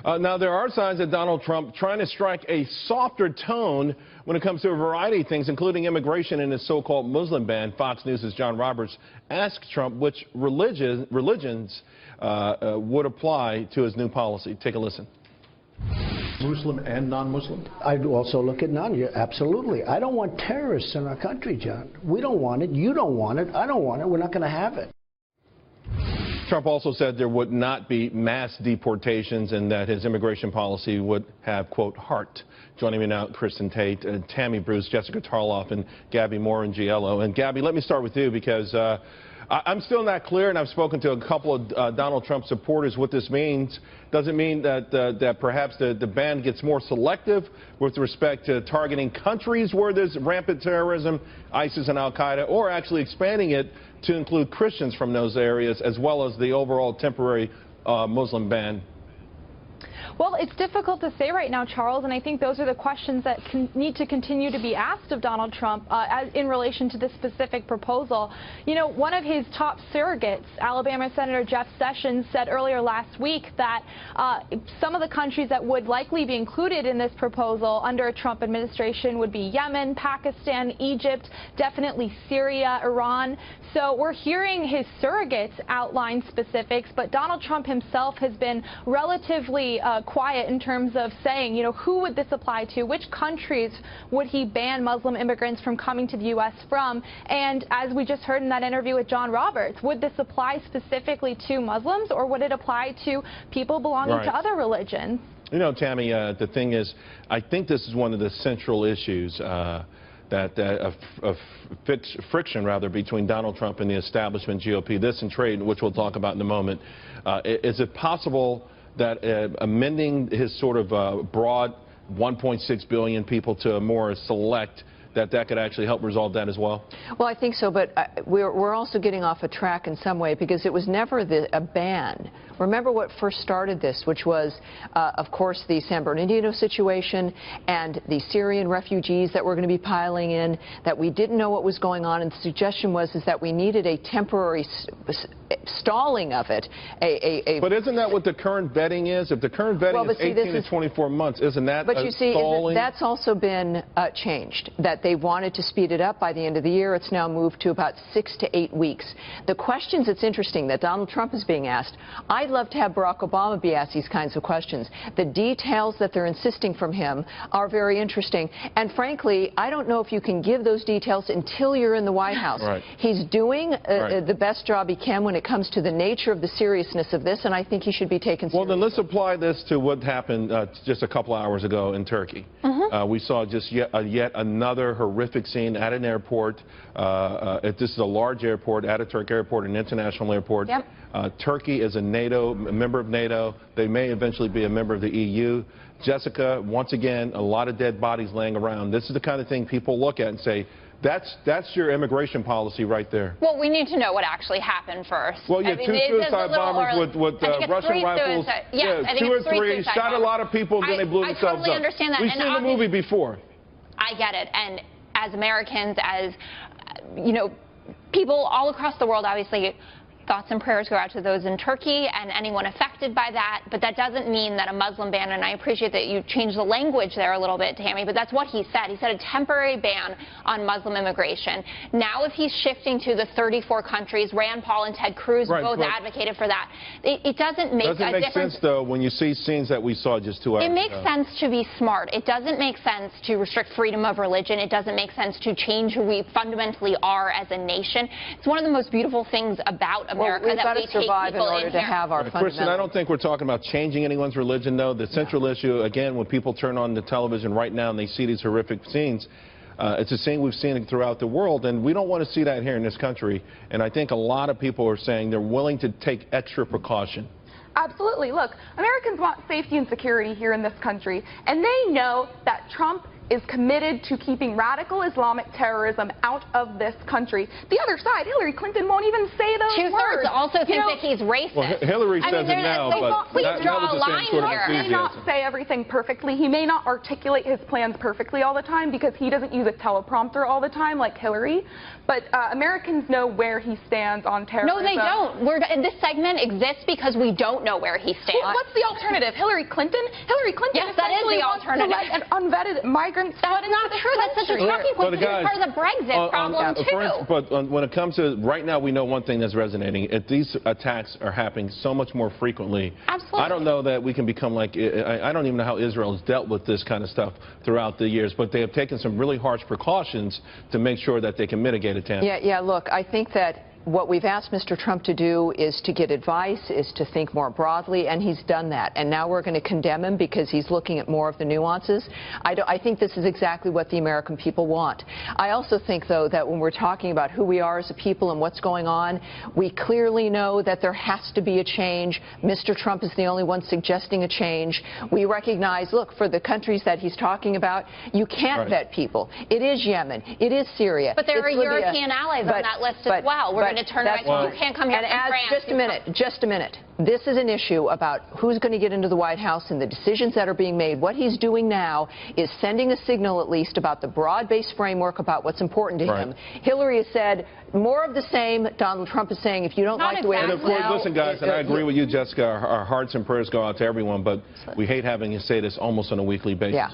Now, there are signs that Donald Trump trying to strike a softer tone when it comes to a variety of things, including immigration and his so-called Muslim ban. Fox News' John Roberts asked Trump which religions would apply to his new policy. Take a listen. Muslim and non-Muslim? I'd also look at none. Absolutely. I don't want terrorists in our country, John. We don't want it. You don't want it. I don't want it. We're not going to have it. Trump also said there would not be mass deportations and that his immigration policy would have, quote, heart. Joining me now, Kristin, Tate, Tammy, Bruce, Jessica Tarlov, and Gabby Morrongiello. And Gabby, let me start with you because I'm still not clear, and I've spoken to a couple of Donald Trump supporters what this means. Does it mean that perhaps the ban gets more selective with respect to targeting countries where there's rampant terrorism, ISIS and al-Qaeda, or actually expanding it to include Christians from those areas, as well as the overall temporary Muslim ban? Well, it's difficult to say right now, Charles, and I think those are the questions that need to continue to be asked of Donald Trump in relation to this specific proposal. You know, one of his top surrogates, Alabama Senator Jeff Sessions, said earlier last week that some of the countries that would likely be included in this proposal under a Trump administration would be Yemen, Pakistan, Egypt, definitely Syria, Iran. So we're hearing his surrogates outline specifics, but Donald Trump himself has been relatively quiet in terms of saying, you know, who would this apply to? Which countries would he ban Muslim immigrants from coming to the U.S. from? And as we just heard in that interview with John Roberts, would this apply specifically to Muslims, or would it apply to people belonging to other religions? You know, Tammy, the thing is, I think this is one of the central issues of friction, rather, between Donald Trump and the establishment GOP, this and trade, which we'll talk about in a moment. Is it possible that amending his sort of broad 1.6 billion people to a more select, that could actually help resolve that as well? Well, I think so, but we're also getting off a track in some way because it was never a ban. Remember what first started this, which was, of course, the San Bernardino situation and the Syrian refugees that were going to be piling in, that we didn't know what was going on, and the suggestion was that we needed a temporary stalling of it. But isn't that what the current vetting is? If the current vetting is 18 to 24 months, isn't that But you see, that's also been changed, that they wanted to speed it up by the end of the year. It's now moved to about 6 to 8 weeks. The questions, it's interesting that Donald Trump is being asked. I'd love to have Barack Obama be asked these kinds of questions. The details that they're insisting from him are very interesting. And frankly, I don't know if you can give those details until you're in the White House. Right. He's doing the best job he can when it comes to the nature of the seriousness of this, and I think he should be taken seriously. Well, then let's apply this to what happened just a couple hours ago in Turkey. We saw just yet another horrific scene at an airport. This is a large airport, Ataturk Airport, an international airport. Yep. Turkey is a member of NATO. They may eventually be a member of the EU. Jessica, once again, a lot of dead bodies laying around. This is the kind of thing people look at and say, that's your immigration policy right there. Well, we need to know what actually happened first. Well, yeah, two suicide bombers with Russian rifles. Yeah, 2 or 3 shot a lot of people, and then they blew themselves up. I totally understand that. We've seen the movie before. I get it. And as Americans, as, you know, people all across the world, obviously, thoughts and prayers go out to those in Turkey and anyone affected by that, but that doesn't mean that a Muslim ban, and I appreciate that you changed the language there a little bit, Tammy, but that's what he said. He said a temporary ban on Muslim immigration. Now if he's shifting to the 34 countries, Rand Paul and Ted Cruz both advocated for that. It doesn't make a difference. Doesn't make sense, though, when you see scenes that we saw just 2 hours ago. It makes sense to be smart. It doesn't make sense to restrict freedom of religion. It doesn't make sense to change who we fundamentally are as a nation. It's one of the most beautiful things about America that we survive in order to have our fundamentals. Kristin, I don't think we're talking about changing anyone's religion, though. The central issue, again, when people turn on the television right now and they see these horrific scenes, it's a scene we've seen throughout the world, and we don't want to see that here in this country. And I think a lot of people are saying they're willing to take extra precaution. Absolutely. Look, Americans want safety and security here in this country, and they know that Trump is committed to keeping radical Islamic terrorism out of this country. The other side, Hillary Clinton, won't even say those words. Two-thirds also think that he's racist. Well, Hillary says it now, but not with the same sort of He may not say everything perfectly. He may not articulate his plans perfectly all the time because he doesn't use a teleprompter all the time like Hillary. But Americans know where he stands on terrorism. No, they don't. This segment exists because we don't know where he stands. Well, what's the alternative? Hillary Clinton? Hillary Clinton yes, that is the alternative. Wants to let unvetted migrants. That's not true. That's such a talking point. This is part of the Brexit problem, too. But when it comes to right now, we know one thing that's resonating. If these attacks are happening so much more frequently, absolutely. I don't know that we can become like, I don't even know how Israel has dealt with this kind of stuff throughout the years, but they have taken some really harsh precautions to make sure that they can mitigate it, Tammy. Yeah, look, I think that what we've asked Mr. Trump to do is to get advice, is to think more broadly, and he's done that. And now we're going to condemn him because he's looking at more of the nuances. I think this is exactly what the American people want. I also think, though, that when we're talking about who we are as a people and what's going on, we clearly know that there has to be a change. Mr. Trump is the only one suggesting a change. We recognize, look, for the countries that he's talking about, you can't vet people. It is Yemen. It is Syria. But there are European allies on that list as well. We're going to turn around. You can't come here from France. Just a minute. This is an issue about who's going to get into the White House and the decisions that are being made. What he's doing now is sending a signal, at least, about the broad-based framework about what's important to him. Hillary has said more of the same. Donald Trump is saying if you don't like the way it is now. Listen, guys, and I agree with you, Jessica. Our hearts and prayers go out to everyone, but we hate having to say this almost on a weekly basis. Yeah.